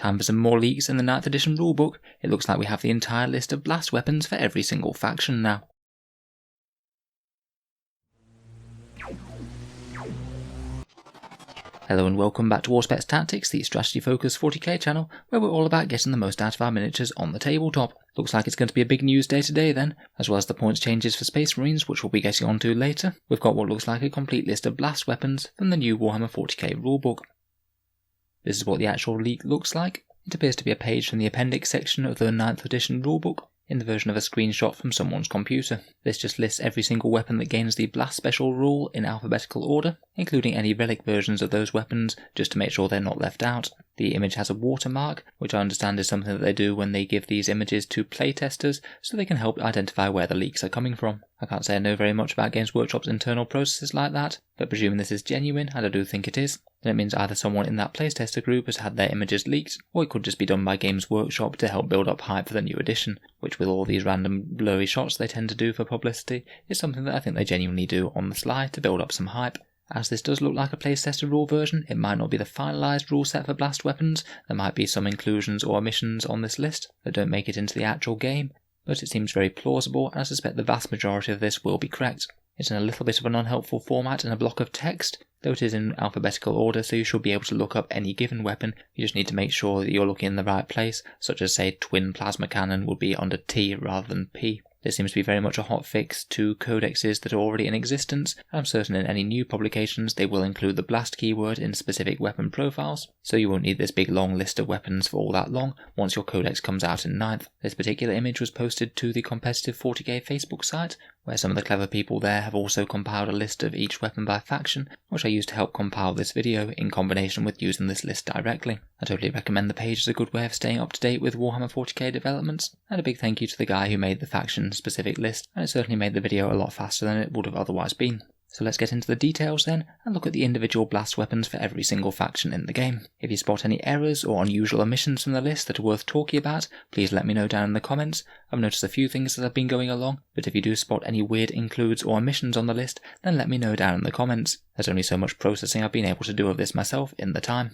Time for some more leaks in the 9th edition rulebook. It looks like we have the entire list of blast weapons for every single faction now. Hello and welcome back to Auspex Tactics, the strategy focused 40k channel, where we're all about getting the most out of our miniatures on the tabletop. Looks like it's going to be a big news day today then, as well as the points changes for Space Marines, which we'll be getting onto later. We've got what looks like a complete list of blast weapons from the new Warhammer 40k rulebook. This is what the actual leak looks like. It appears to be a page from the appendix section of the 9th edition rulebook, in the version of a screenshot from someone's computer. This just lists every single weapon that gains the Blast Special rule in alphabetical order, including any relic versions of those weapons, just to make sure they're not left out. The image has a watermark, which I understand is something that they do when they give these images to playtesters, so they can help identify where the leaks are coming from. I can't say I know very much about Games Workshop's internal processes like that, but presuming this is genuine, and I do think it is, then it means either someone in that playtester group has had their images leaked, or it could just be done by Games Workshop to help build up hype for the new edition, which with all these random blurry shots they tend to do for publicity, is something that I think they genuinely do on the sly to build up some hype. As this does look like a playtester rule version, it might not be the finalised rule set for blast weapons. There might be some inclusions or omissions on this list that don't make it into the actual game, but it seems very plausible, and I suspect the vast majority of this will be correct. It's in a little bit of an unhelpful format and a block of text, though it is in alphabetical order, so you should be able to look up any given weapon. You just need to make sure that you're looking in the right place, such as say twin plasma cannon would be under T rather than P. This seems to be very much a hot fix to codexes that are already in existence, and I'm certain in any new publications they will include the blast keyword in specific weapon profiles, so you won't need this big long list of weapons for all that long once your codex comes out in 9th. This particular image was posted to the competitive 40k Facebook site, where some of the clever people there have also compiled a list of each weapon by faction, which I used to help compile this video in combination with using this list directly. I totally recommend the page as a good way of staying up to date with Warhammer 40k developments, and a big thank you to the guy who made the faction specific list, and it certainly made the video a lot faster than it would have otherwise been. So let's get into the details then, and look at the individual blast weapons for every single faction in the game. If you spot any errors or unusual omissions from the list that are worth talking about, please let me know down in the comments. I've noticed a few things as I've been going along, but if you do spot any weird includes or omissions on the list, then let me know down in the comments. There's only so much processing I've been able to do of this myself in the time.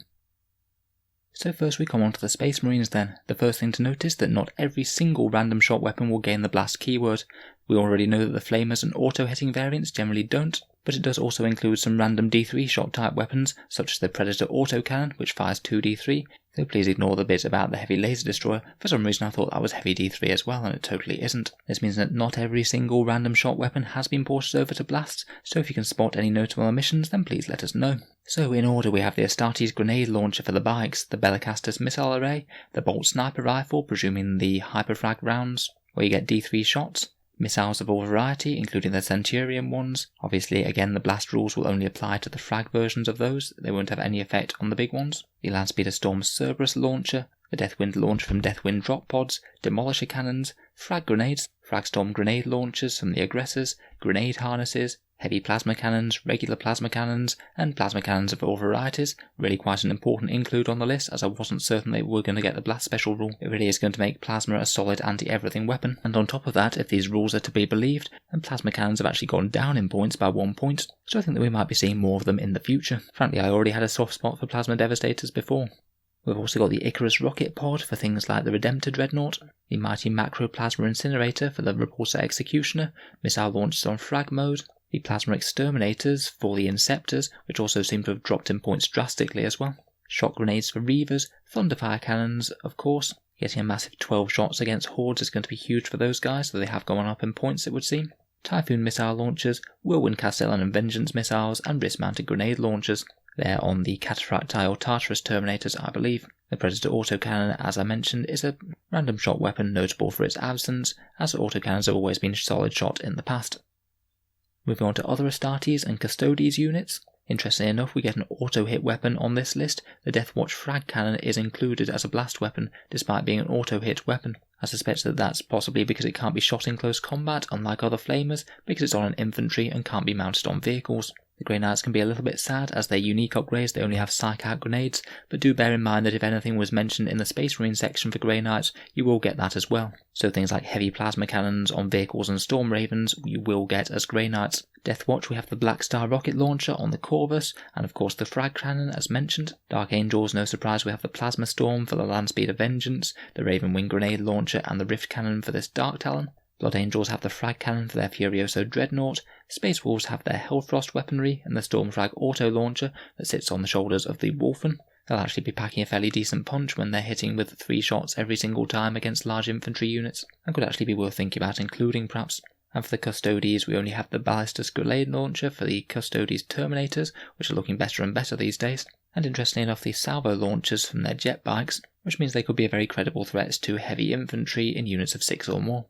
So first we come on to the Space Marines then. The first thing to note is that not every single random shot weapon will gain the blast keyword. We already know that the flamers and auto-hitting variants generally don't, but it does also include some random D3 shot type weapons, such as the Predator autocannon, which fires 2d3, though please ignore the bit about the heavy laser destroyer. For some reason I thought that was heavy D3 as well, and it totally isn't. This means that not every single random shot weapon has been ported over to blasts, so if you can spot any notable omissions then please let us know. So in order we have the Astartes grenade launcher for the bikes, the Bellicastus missile array, the Bolt sniper rifle, presuming the hyperfrag rounds, where you get D3 shots, missiles of all variety, including the Centurion ones. Obviously, again, the blast rules will only apply to the frag versions of those. They won't have any effect on the big ones. The Landspeeder Storm Cerberus launcher, the Deathwind launcher from Deathwind drop pods, Demolisher cannons, frag grenades, Fragstorm grenade launchers from the aggressors, grenade harnesses, heavy plasma cannons, regular plasma cannons, and plasma cannons of all varieties. Really quite an important include on the list, as I wasn't certain they were going to get the blast special rule. It really is going to make plasma a solid anti-everything weapon, and on top of that, if these rules are to be believed, then plasma cannons have actually gone down in points by 1 point, so I think that we might be seeing more of them in the future. Frankly, I already had a soft spot for plasma devastators before. We've also got the Icarus rocket pod for things like the Redemptor Dreadnought, the Mighty Macro Plasma Incinerator for the Repulsor Executioner, missile launchers on frag mode, the Plasma Exterminators for the Inceptors, which also seem to have dropped in points drastically as well, shock grenades for Reavers, Thunderfire cannons, of course. Getting a massive 12 shots against Hordes is going to be huge for those guys, so they have gone up in points it would seem. Typhoon missile launchers, Whirlwind Castellan and Vengeance missiles, and wrist-mounted grenade launchers. They're on the Cataphracti or Tartarus Terminators, I believe. The Predator autocannon, as I mentioned, is a random shot weapon notable for its absence, as autocannons have always been solid shot in the past. Moving on to other Astartes and Custodes units. Interestingly enough, we get an auto-hit weapon on this list. The Deathwatch frag cannon is included as a blast weapon, despite being an auto-hit weapon. I suspect that that's possibly because it can't be shot in close combat, unlike other flamers, because it's on an infantry and can't be mounted on vehicles. The Grey Knights can be a little bit sad, as their unique upgrades they only have psych out grenades, but do bear in mind that if anything was mentioned in the Space Marine section for Grey Knights, you will get that as well. So things like heavy plasma cannons on vehicles and Storm Ravens you will get as Grey Knights. Death Watch, we have the Black Star rocket launcher on the Corvus, and of course the frag cannon as mentioned. Dark Angels, no surprise, we have the Plasma Storm for the Land Speed of Vengeance, the Raven Wing grenade launcher and the Rift cannon for this Dark Talon. Blood Angels have the frag cannon for their Furioso Dreadnought, Space Wolves have their Hellfrost weaponry and the Stormfrag auto launcher that sits on the shoulders of the Wolfen. They'll actually be packing a fairly decent punch when they're hitting with 3 shots every single time against large infantry units, and could actually be worth thinking about including perhaps. And for the Custodes, we only have the Ballistus grenade launcher for the Custodes Terminators, which are looking better and better these days, and interestingly enough the salvo launchers from their jet bikes, which means they could be a very credible threat to heavy infantry in units of 6 or more.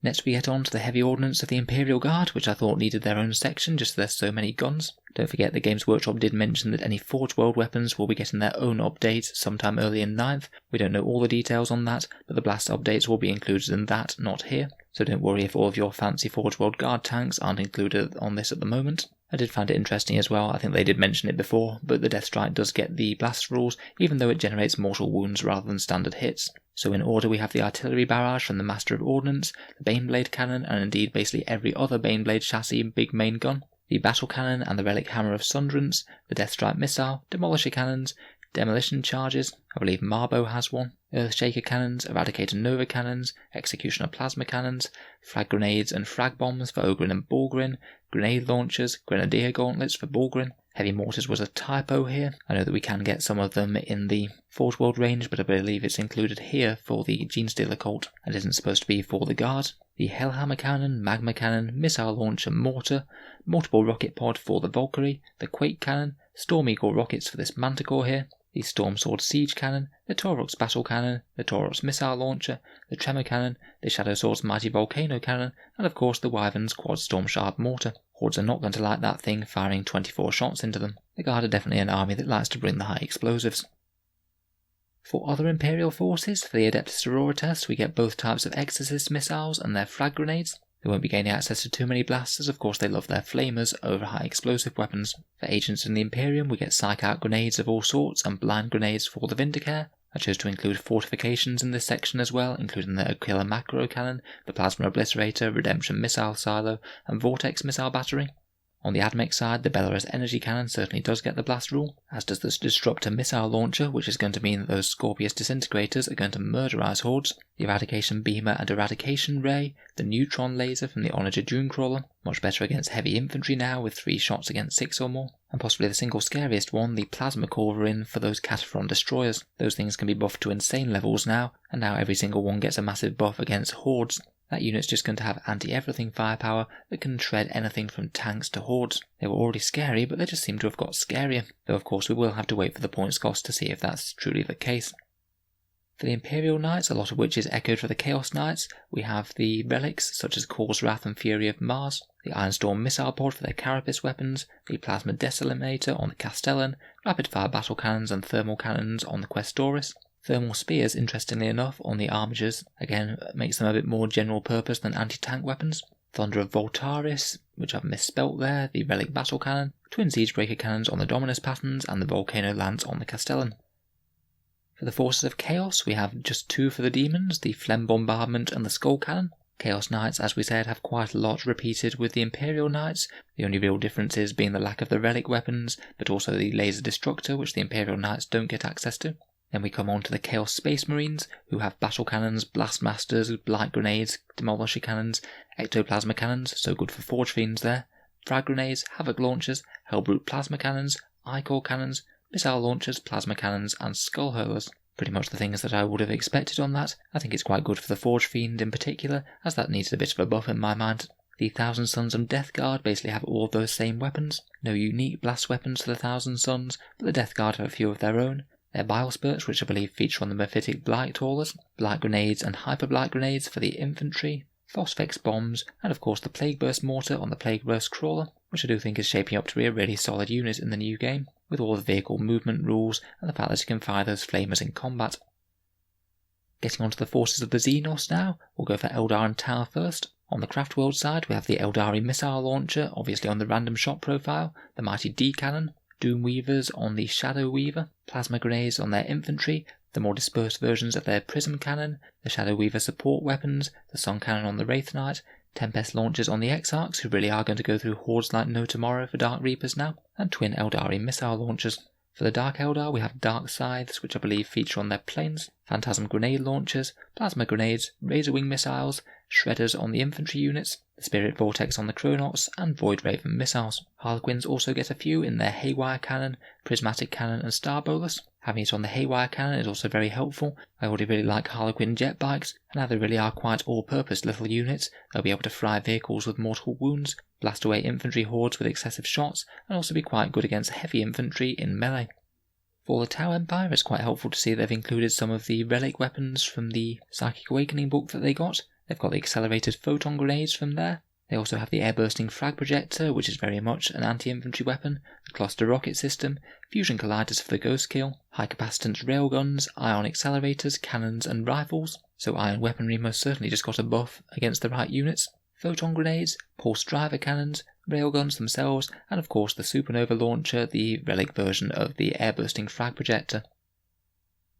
Next we get on to the heavy ordnance of the Imperial Guard, which I thought needed their own section just as there's so many guns. Don't forget the Games Workshop did mention that any Forge World weapons will be getting their own update sometime early in 9th. We don't know all the details on that, but the blast updates will be included in that, not here. So don't worry if all of your fancy Forge World Guard tanks aren't included on this at the moment. I did find it interesting as well, I think they did mention it before, but the Death Strike does get the blast rules, even though it generates mortal wounds rather than standard hits. So in order we have the artillery barrage from the Master of Ordnance, the Baneblade cannon, and indeed basically every other Baneblade chassis and big main gun, the Battle Cannon and the Relic Hammer of Sunderance, the Death Strike missile, Demolisher cannons, demolition charges, I believe Marbo has one, Earthshaker cannons, Eradicator Nova cannons, Executioner plasma cannons, frag grenades and frag bombs for Ogryn and Bulgrin, grenade launchers, Grenadier gauntlets for Bulgrin. Heavy mortars was a typo here. I know that we can get some of them in the Forge World range, but I believe it's included here for the Genestealer cult and isn't supposed to be for the Guard. The Hellhammer cannon, Magma cannon, missile launcher mortar, multiple rocket pod for the Valkyrie, the Quake cannon, Storm Eagle rockets for this Manticore here, the Storm Sword siege cannon, the Taurox battle cannon, the Taurox missile launcher, the Tremor cannon, the Shadow Sword's mighty volcano cannon, and of course the Wyvern's quad storm shard mortar. Hordes are not going to like that thing firing 24 shots into them. The Guard are definitely an army that likes to bring the high explosives. For other Imperial forces, for the Adeptus Sororitas, we get both types of Exorcist missiles and their frag grenades. They won't be gaining access to too many blasters, of course they love their flamers over high explosive weapons. For agents in the Imperium, we get psych out grenades of all sorts and blind grenades for the Vindicare. I chose to include fortifications in this section as well, including the Aquila Macro Cannon, the Plasma Obliterator, Redemption Missile Silo, and Vortex Missile Battery. On the Admech side, the Belarus Energy Cannon certainly does get the blast rule, as does the Disruptor Missile Launcher, which is going to mean that those Scorpius Disintegrators are going to murderize hordes, the Eradication Beamer and Eradication Ray, the Neutron Laser from the Onager Dunecrawler, much better against heavy infantry now with 3 shots against 6 or more, and possibly the single scariest one, the Plasma Corverin for those Cataphron Destroyers. Those things can be buffed to insane levels now, and now every single one gets a massive buff against hordes. That unit's just going to have anti-everything firepower that can shred anything from tanks to hordes. They were already scary, but they just seem to have got scarier, though of course we will have to wait for the points cost to see if that's truly the case. For the Imperial Knights, a lot of which is echoed for the Chaos Knights, we have the relics such as Cor's Wrath and Fury of Mars, the Ironstorm Missile Pod for their Carapace weapons, the Plasma Desolimator on the Castellan, Rapid Fire Battle Cannons and Thermal Cannons on the Questoris. Thermal Spears, interestingly enough, on the Armigers, again makes them a bit more general purpose than anti-tank weapons. Thunder of Voltaris, which I've misspelt there, the Relic Battle Cannon, Twin Siegebreaker Cannons on the Dominus Patterns, and the Volcano Lance on the Castellan. For the Forces of Chaos, we have just 2 for the Demons, the Phlegm Bombardment and the Skull Cannon. Chaos Knights, as we said, have quite a lot repeated with the Imperial Knights, the only real differences being the lack of the relic weapons, but also the Laser Destructor, which the Imperial Knights don't get access to. Then we come on to the Chaos Space Marines, who have Battle Cannons, Blast Masters, Blight Grenades, Demolisher Cannons, Ectoplasma Cannons, so good for Forge Fiends there, Frag Grenades, Havoc Launchers, Hellbrute Plasma Cannons, Ichor Cannons, Missile Launchers, Plasma Cannons, and Skull Hurlers. Pretty much the things that I would have expected on that. I think it's quite good for the Forge Fiend in particular, as that needs a bit of a buff in my mind. The Thousand Sons and Death Guard basically have all of those same weapons. No unique blast weapons for the Thousand Sons, but the Death Guard have a few of their own. Their Bile Spurts, which I believe feature on the Mephitic Blight Haulers, Blight Grenades and Hyper Blight Grenades for the Infantry, Phosphex Bombs, and of course the Plague Burst Mortar on the Plague Burst Crawler, which I do think is shaping up to be a really solid unit in the new game, with all the vehicle movement rules and the fact that you can fire those flamers in combat. Getting onto the forces of the Xenos now, we'll go for Eldar and Tau first. On the Craft World side, we have the Eldari missile launcher, obviously on the random shot profile, the mighty D cannon, Doom Weavers on the Shadow Weaver, plasma grenades on their infantry, the more dispersed versions of their Prism cannon, the Shadow Weaver support weapons, the Sun cannon on the Wraith Knight, Tempest launchers on the Exarchs, who really are going to go through hordes like no tomorrow for Dark Reapers now, and twin Eldari missile launchers. For the Dark Eldar, we have Dark Scythes, which I believe feature on their planes, Phantasm grenade launchers, plasma grenades, Razor Wing missiles, Shredders on the infantry units, the Spirit Vortex on the Chronauts, and Void Raven missiles. Harlequins also get a few in their Haywire cannon, Prismatic cannon, and Star Bolus. Having it on the Haywire cannon is also very helpful. I already really like Harlequin jet bikes, and now they really are quite all-purpose little units. They'll be able to fry vehicles with mortal wounds, blast away infantry hordes with excessive shots, and also be quite good against heavy infantry in melee. For the Tau Empire, it's quite helpful to see they've included some of the relic weapons from the Psychic Awakening book that they got. They've got the accelerated photon grenades from there. They also have the air-bursting frag projector, which is very much an anti-infantry weapon, the cluster rocket system, fusion colliders for the ghost kill, high-capacitance railguns, ion accelerators, cannons and rifles, so iron weaponry most certainly just got a buff against the right units, photon grenades, pulse driver cannons, railguns themselves, and of course the supernova launcher, the relic version of the air-bursting frag projector.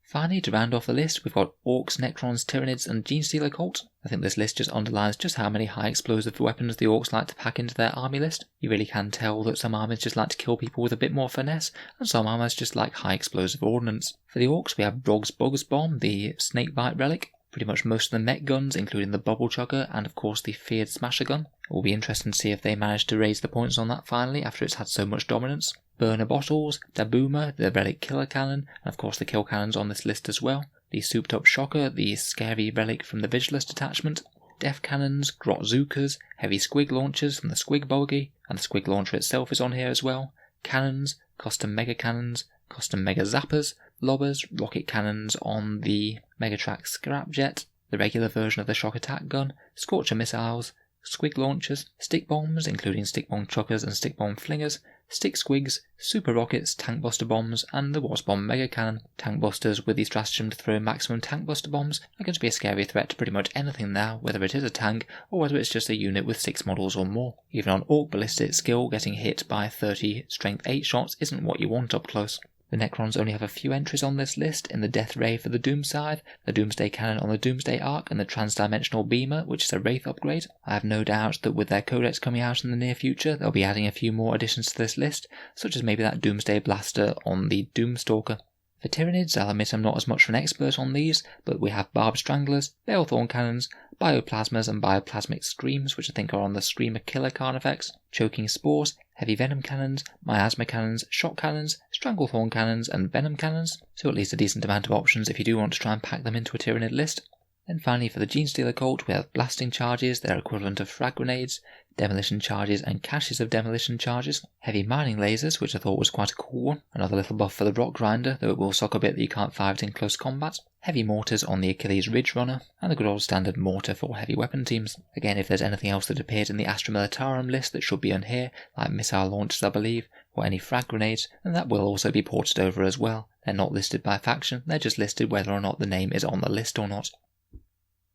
Finally, to round off the list, we've got Orcs, Necrons, Tyranids and Genestealer Cult. I think this list just underlines just how many high explosive weapons the Orcs like to pack into their army list. You really can tell that some armies just like to kill people with a bit more finesse, and some armies just like high explosive ordnance. For the Orcs, we have Brog's Bugs Bomb, the Snakebite relic, pretty much most of the mech guns, including the Bubble Chugger and of course the Feared Smasher gun. It will be interesting to see if they manage to raise the points on that finally after it's had so much dominance. Burner Bottles, Dabuma, the Relic Killer Cannon, and of course the kill cannons on this list as well. The Souped Up Shocker, the scary relic from the Vigilus detachment. Death Cannons, Grot Zookas, Heavy Squig Launchers from the Squig Bogey, and the Squig Launcher itself is on here as well. Cannons, Custom Mega Cannons, Custom Mega Zappers, Lobbers, Rocket Cannons on the Megatrack Scrapjet, the regular version of the Shock Attack Gun, Scorcher Missiles, Squig Launchers, Stick Bombs, including Stick Bomb Chuckers and Stick Bomb Flingers, Stick Squigs, Super Rockets, Tank Buster Bombs, and the Wasp Bomb Mega Cannon. Tank Busters with the stratagem to throw maximum Tank Buster Bombs are going to be a scary threat to pretty much anything now, whether it is a tank or whether it's just a unit with 6 models or more. Even on Orc Ballistic skill, getting hit by 30 Strength 8 shots isn't what you want up close. The Necrons only have a few entries on this list in the Death Ray for the Doom Scythe, the Doomsday Cannon on the Doomsday Arc, and the Transdimensional Beamer, which is a Wraith upgrade. I have no doubt that with their codex coming out in the near future, they'll be adding a few more additions to this list, such as maybe that Doomsday Blaster on the Doomstalker. For Tyranids, I'll admit I'm not as much of an expert on these, but we have Barbed Stranglers, Balethorn Cannons, Bioplasmas and Bioplasmic Screams, which I think are on the Screamer Killer Carnifex, Choking Spores, Heavy Venom Cannons, Miasma Cannons, Shock Cannons, Stranglethorn Cannons and Venom Cannons, so at least a decent amount of options if you do want to try and pack them into a Tyranid list. Then finally for the Genestealer Cult we have Blasting Charges, their equivalent of Frag Grenades, Demolition Charges and Caches of Demolition Charges, Heavy Mining Lasers, which I thought was quite a cool one, another little buff for the Rock Grinder, though it will suck a bit that you can't fire it in close combat, Heavy Mortars on the Achilles Ridge Runner, and the good old standard mortar for heavy weapon teams. Again, if there's anything else that appeared in the Astra Militarum list that should be on here, like missile launchers I believe, or any frag grenades, then that will also be ported over as well. They're not listed by faction, they're just listed whether or not the name is on the list or not.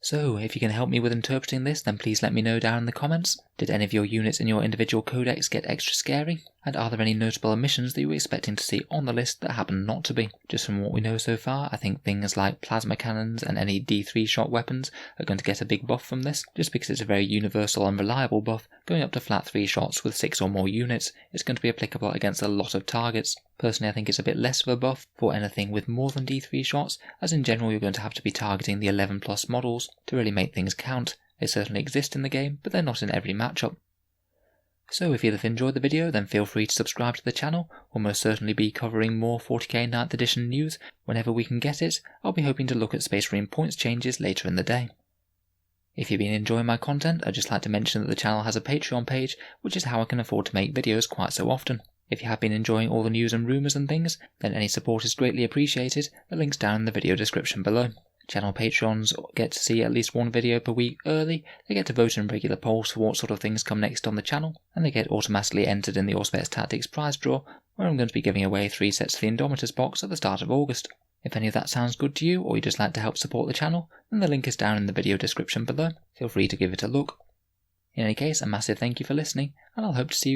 So, if you can help me with interpreting this, then please let me know down in the comments. Did any of your units in your individual codex get extra scary? And are there any notable omissions that you were expecting to see on the list that happen not to be? Just from what we know so far, I think things like plasma cannons and any D3 shot weapons are going to get a big buff from this, just because it's a very universal and reliable buff. Going up to flat 3 shots with 6 or more units is going to be applicable against a lot of targets. Personally, I think it's a bit less of a buff for anything with more than D3 shots, as in general you're going to have to be targeting the 11 plus models to really make things count. They certainly exist in the game, but they're not in every matchup. So if you've enjoyed the video, then feel free to subscribe to the channel. We'll most certainly be covering more 40k 9th edition news whenever we can get it. I'll be hoping to look at Space Marine points changes later in the day. If you've been enjoying my content, I'd just like to mention that the channel has a Patreon page, which is how I can afford to make videos quite so often. If you have been enjoying all the news and rumours and things, then any support is greatly appreciated. The link's down in the video description below. Channel patrons get to see at least one video per week early, they get to vote in regular polls for what sort of things come next on the channel, and they get automatically entered in the Auspex Tactics prize draw, where I'm going to be giving away 3 sets of the Indomitors box at the start of August. If any of that sounds good to you, or you'd just like to help support the channel, then the link is down in the video description below. Feel free to give it a look. In any case, a massive thank you for listening, and I'll hope to see you